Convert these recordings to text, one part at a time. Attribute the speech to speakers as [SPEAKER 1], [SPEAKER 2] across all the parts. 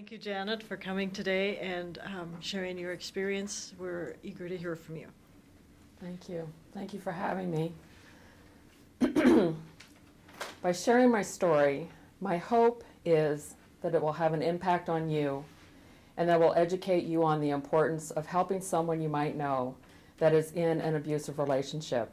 [SPEAKER 1] Thank you, Janet, for coming today and sharing your experience. We're eager to hear from you.
[SPEAKER 2] Thank you. Thank you for having me. By sharing my story, my hope is that it will have an impact on you and that will educate you on the importance of helping someone you might know that is in an abusive relationship.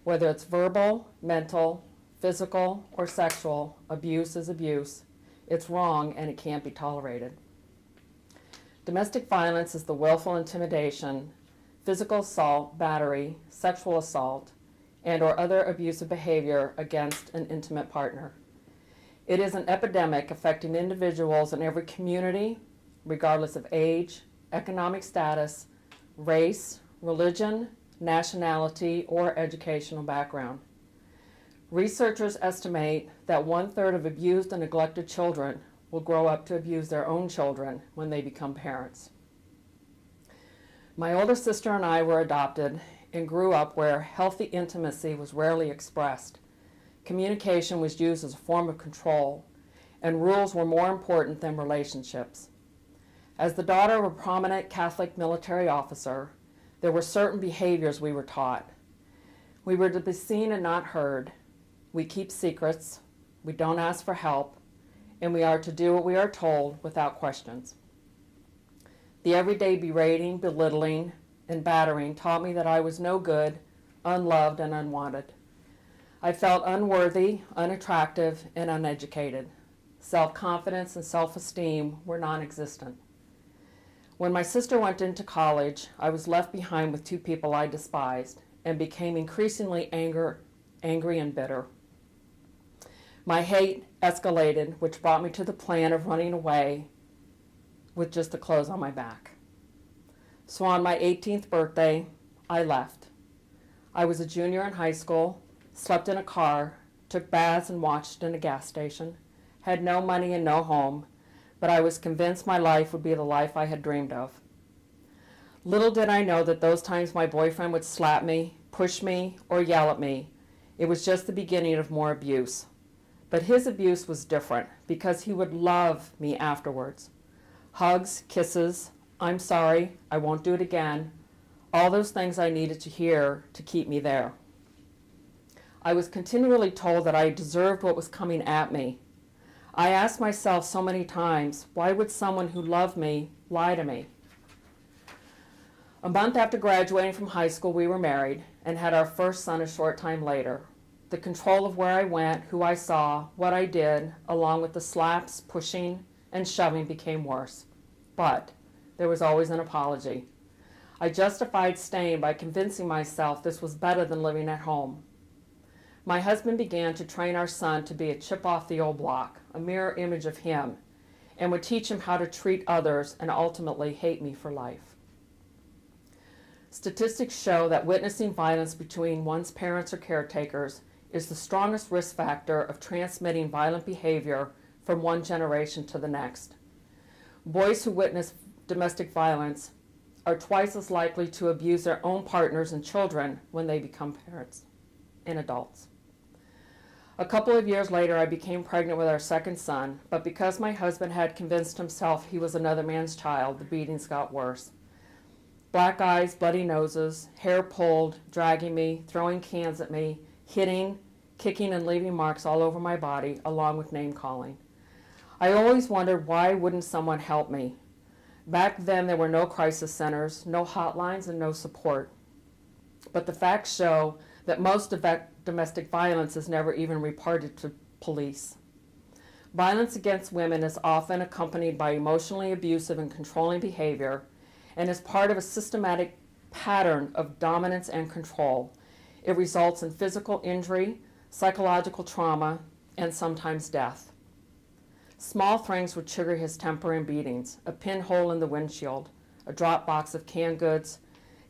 [SPEAKER 2] Whether it's verbal, mental, physical, or sexual, abuse is abuse. It's wrong and it can't be tolerated. Domestic violence is the willful intimidation, physical assault, battery, sexual assault, and or other abusive behavior against an intimate partner. It is an epidemic affecting individuals in every community, regardless of age, economic status, race, religion, nationality, or educational background. Researchers estimate that 1/3 of abused and neglected children will grow up to abuse their own children when they become parents. My older sister and I were adopted and grew up where healthy intimacy was rarely expressed. Communication was used as a form of control, and rules were more important than relationships. As the daughter of a prominent Catholic military officer, there were certain behaviors we were taught. We were to be seen and not heard. We keep secrets. We don't ask for help. And we are to do what we are told without questions. The everyday berating, belittling, and battering taught me that I was no good, unloved, and unwanted. I felt unworthy, unattractive, and uneducated. Self-confidence and self-esteem were non-existent. When my sister went into college, I was left behind with two people I despised and became increasingly angry and bitter. My hate escalated, which brought me to the plan of running away with just the clothes on my back. So on my 18th birthday, I left. I was a junior in high school, slept in a car, took baths and watched in a gas station, had no money and no home, but I was convinced my life would be the life I had dreamed of. Little did I know that those times my boyfriend would slap me, push me, or yell at me, it was just the beginning of more abuse. But his abuse was different because he would love me afterwards. Hugs, kisses, I'm sorry, I won't do it again, all those things I needed to hear to keep me there. I was continually told that I deserved what was coming at me. I asked myself so many times, why would someone who loved me lie to me? A month after graduating from high school, we were married and had our first son a short time later. The control of where I went, who I saw, what I did, along with the slaps, pushing, and shoving became worse. But there was always an apology. I justified staying by convincing myself this was better than living at home. My husband began to train our son to be a chip off the old block, a mirror image of him, and would teach him how to treat others and ultimately hate me for life. Statistics show that witnessing violence between one's parents or caretakers is the strongest risk factor of transmitting violent behavior from one generation to the next. Boys who witness domestic violence are twice as likely to abuse their own partners and children when they become parents and adults. A couple of years later, I became pregnant with our second son, but because my husband had convinced himself he was another man's child, the beatings got worse. Black eyes, bloody noses, hair pulled, dragging me, throwing cans at me, hitting, kicking, and leaving marks all over my body, along with name-calling. I always wondered, why wouldn't someone help me? Back then, there were no crisis centers, no hotlines, and no support. But the facts show that most of domestic violence is never even reported to police. Violence against women is often accompanied by emotionally abusive and controlling behavior and is part of a systematic pattern of dominance and control. It results in physical injury, psychological trauma, and sometimes death. Small things would trigger his temper and beatings: a pinhole in the windshield, a drop box of canned goods,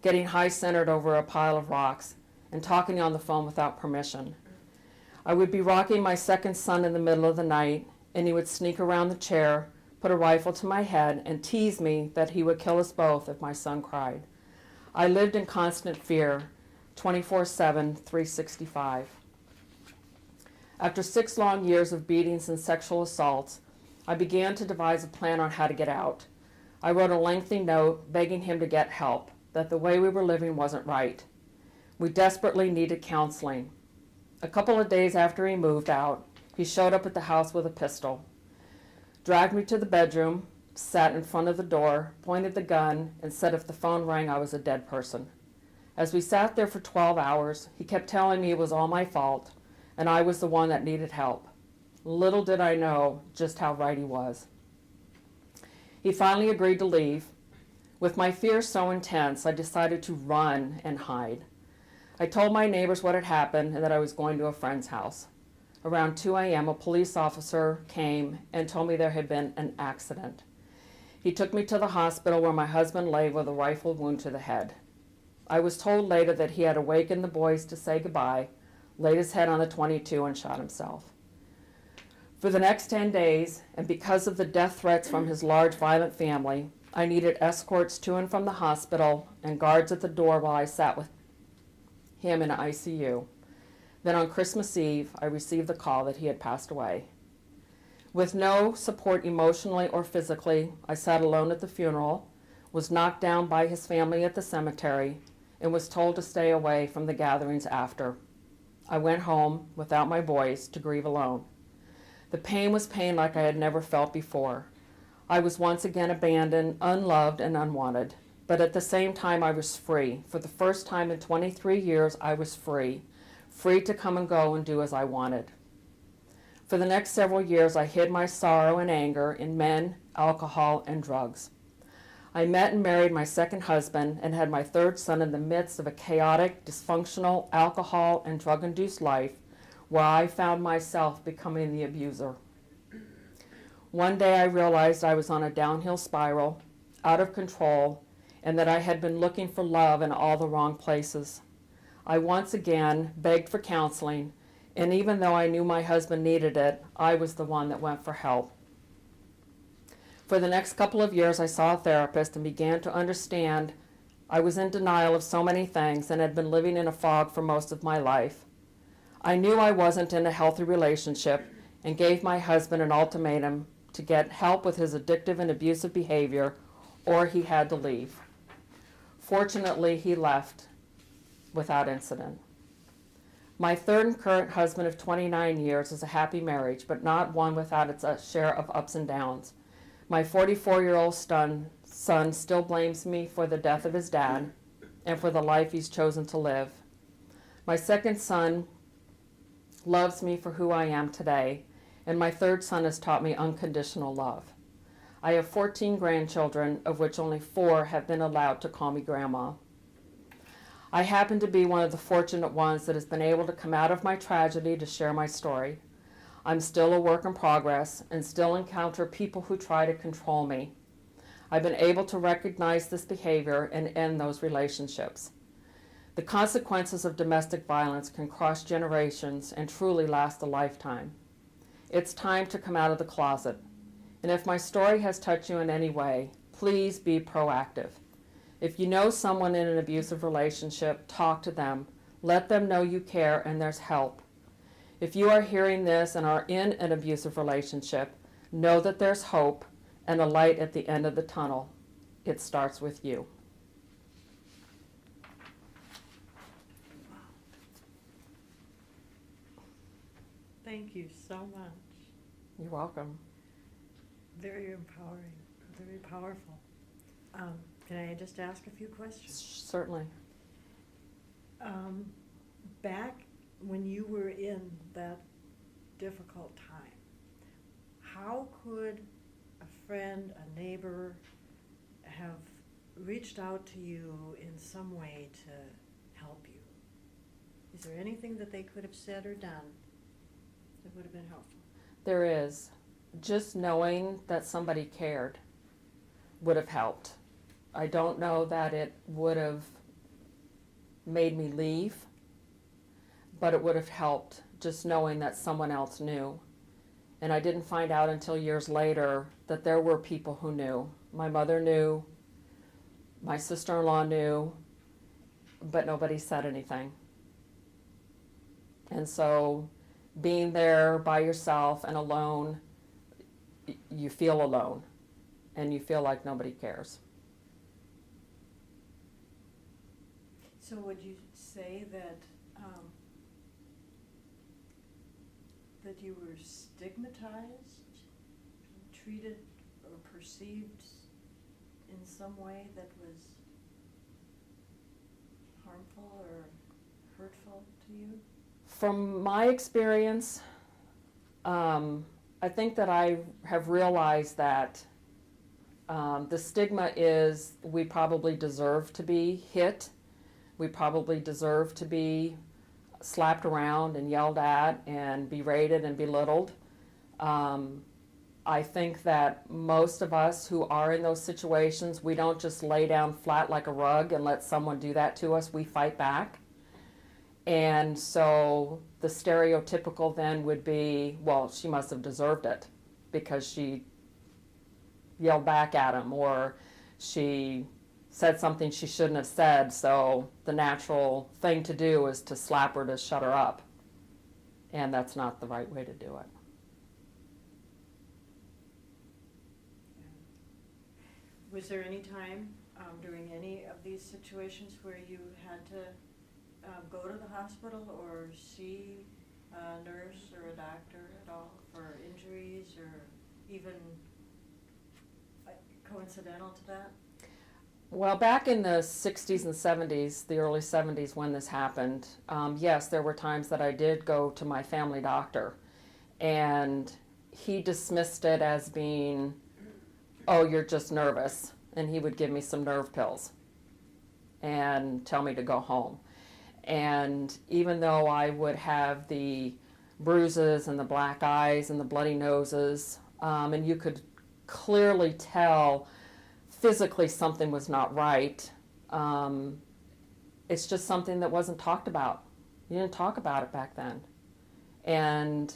[SPEAKER 2] getting high-centered over a pile of rocks, and talking on the phone without permission. I would be rocking my second son in the middle of the night, and he would sneak around the chair, put a rifle to my head, and tease me that he would kill us both if my son cried. I lived in constant fear, 24/7, 365. After 6 long years of beatings and sexual assaults, I began to devise a plan on how to get out. I wrote a lengthy note begging him to get help, that the way we were living wasn't right. We desperately needed counseling. A couple of days after he moved out, he showed up at the house with a pistol, dragged me to the bedroom, sat in front of the door, pointed the gun, and said if the phone rang, I was a dead person. As we sat there for 12 hours, he kept telling me it was all my fault, and I was the one that needed help. Little did I know just how right he was. He finally agreed to leave. With my fears so intense, I decided to run and hide. I told my neighbors what had happened and that I was going to a friend's house. Around 2 a.m., a police officer came and told me there had been an accident. He took me to the hospital where my husband lay with a rifle wound to the head. I was told later that he had awakened the boys to say goodbye, laid his head on the .22, and shot himself. For the next 10 days, and because of the death threats from his large violent family, I needed escorts to and from the hospital and guards at the door while I sat with him in ICU. Then on Christmas Eve, I received the call that he had passed away. With no support emotionally or physically, I sat alone at the funeral, was knocked down by his family at the cemetery, and was told to stay away from the gatherings after. I went home without my boys to grieve alone. The pain was pain like I had never felt before. I was once again abandoned, unloved, and unwanted. But at the same time, I was free. For the first time in 23 years, I was free. Free to come and go and do as I wanted. For the next several years, I hid my sorrow and anger in men, alcohol, and drugs. I met and married my second husband and had my third son in the midst of a chaotic, dysfunctional, alcohol and drug-induced life where I found myself becoming the abuser. One day I realized I was on a downhill spiral, out of control, and that I had been looking for love in all the wrong places. I once again begged for counseling, and even though I knew my husband needed it, I was the one that went for help. For the next couple of years, I saw a therapist and began to understand I was in denial of so many things and had been living in a fog for most of my life. I knew I wasn't in a healthy relationship and gave my husband an ultimatum to get help with his addictive and abusive behavior, or he had to leave. Fortunately, he left without incident. My third and current husband of 29 years is a happy marriage, but not one without its share of ups and downs. My 44-year-old son still blames me for the death of his dad and for the life he's chosen to live. My second son loves me for who I am today, and my third son has taught me unconditional love. I have 14 grandchildren, of which only 4 have been allowed to call me grandma. I happen to be one of the fortunate ones that has been able to come out of my tragedy to share my story. I'm still a work in progress and still encounter people who try to control me. I've been able to recognize this behavior and end those relationships. The consequences of domestic violence can cross generations and truly last a lifetime. It's time to come out of the closet. And if my story has touched you in any way, please be proactive. If you know someone in an abusive relationship, talk to them. Let them know you care and there's help. If you are hearing this and are in an abusive relationship, know that there's hope and a light at the end of the tunnel. It starts with you.
[SPEAKER 1] Thank you so much.
[SPEAKER 2] You're welcome.
[SPEAKER 1] Very empowering, very powerful. Can I just ask a few questions?
[SPEAKER 2] Certainly.
[SPEAKER 1] Back when you were in that difficult time, how could a friend, a neighbor, have reached out to you in some way to help you? Is there anything that they could have said or done that would have been helpful?
[SPEAKER 2] There is. Just knowing that somebody cared would have helped. I don't know that it would have made me leave, but it would have helped just knowing that someone else knew. And I didn't find out until years later that there were people who knew. My mother knew, my sister-in-law knew, but nobody said anything. And so being there by yourself and alone, you feel alone and you feel like nobody cares.
[SPEAKER 1] So would you say that that you were stigmatized, treated or perceived in some way that was harmful or hurtful to you?
[SPEAKER 2] From my experience, I think that I have realized that the stigma is we probably deserve to be hit. We probably deserve to be slapped around and yelled at and berated and belittled. I think that most of us who are in those situations, we don't just lay down flat like a rug and let someone do that to us. We fight back. And so the stereotypical then would be, well, she must have deserved it because she yelled back at him, or she said something she shouldn't have said, so the natural thing to do is to slap her to shut her up. And that's not the right way to do it.
[SPEAKER 1] Was there any time during any of these situations where you had to go to the hospital or see a nurse or a doctor at all for injuries or even coincidental to that?
[SPEAKER 2] Well, back in the 60s and 70s, the early 70s when this happened, yes, there were times that I did go to my family doctor, and he dismissed it as being, oh, you're just nervous, and he would give me some nerve pills and tell me to go home. And even though I would have the bruises and the black eyes and the bloody noses, and you could clearly tell physically something was not right, it's just something that wasn't talked about. You didn't talk about it back then. And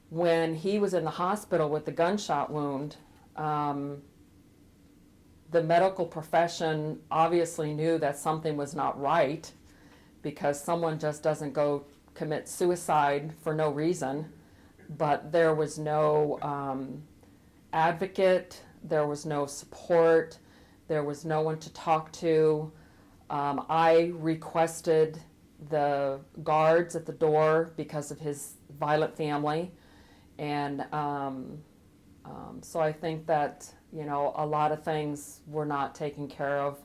[SPEAKER 2] when he was in the hospital with the gunshot wound, the medical profession obviously knew that something was not right, because someone just doesn't go commit suicide for no reason. But there was no advocate, there was no support, there was no one to talk to. I requested the guards at the door because of his violent family, and so I think that, you know, a lot of things were not taken care of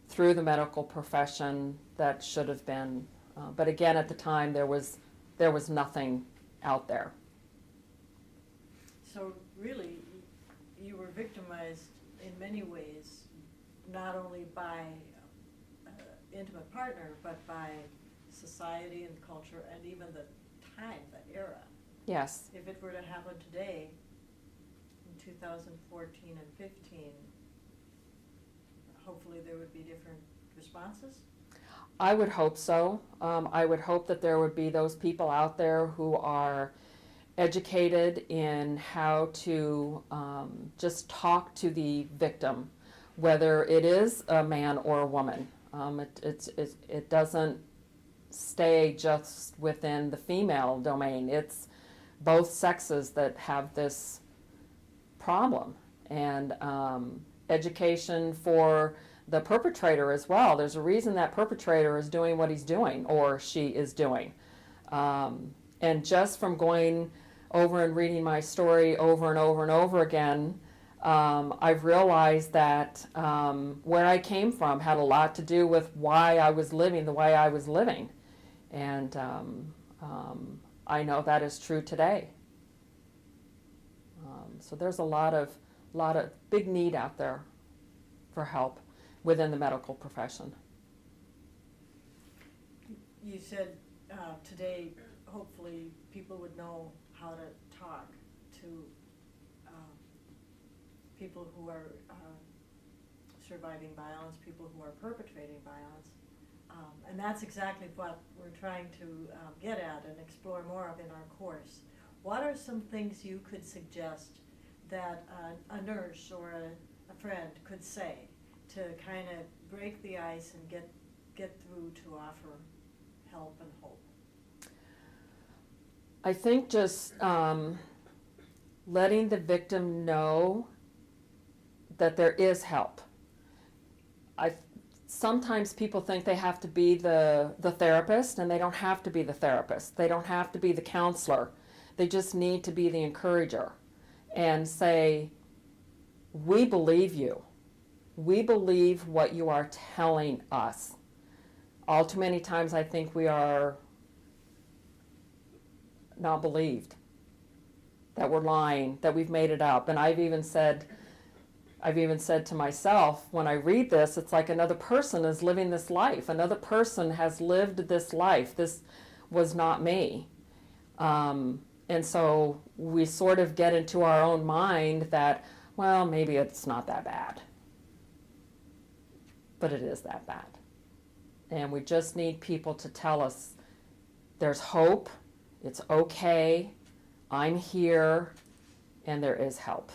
[SPEAKER 2] through the medical profession that should have been. But again, at the time, there was nothing out there.
[SPEAKER 1] So really, you were victimized in many ways, not only by intimate partner, but by society and culture and even the time, the era.
[SPEAKER 2] Yes.
[SPEAKER 1] If it were to happen today, in 2014 and 15, hopefully there would be different responses?
[SPEAKER 2] I would hope so. I would hope that there would be those people out there who are educated in how to just talk to the victim, whether it is a man or a woman. It doesn't stay just within the female domain. It's both sexes that have this problem, and education for the perpetrator as well. There's a reason that perpetrator is doing what he's doing, or she is doing. And just from going over and reading my story over and over and over again, I've realized that where I came from had a lot to do with why I was living the way I was living. And I know that is true today. So there's a lot of big need out there for help within the medical profession.
[SPEAKER 1] You said today, hopefully, people would know how to talk to people who are surviving violence, people who are perpetrating violence. And that's exactly what we're trying to get at and explore more of in our course. What are some things you could suggest that a nurse or a friend could say to kind of break the ice and get through to offer help and hope?
[SPEAKER 2] I think just letting the victim know that there is help. Sometimes people think they have to be the therapist, and they don't have to be the therapist. They don't have to be the counselor. They just need to be the encourager and say, we believe you. We believe what you are telling us. All too many times I think we are not believed, that we're lying, that we've made it up. And I've even said to myself, when I read this, it's like another person is living this life. Another person has lived this life. This was not me. And so we sort of get into our own mind that, well, maybe it's not that bad. But it is that bad. And we just need people to tell us there's hope, it's okay, I'm here, and there is help.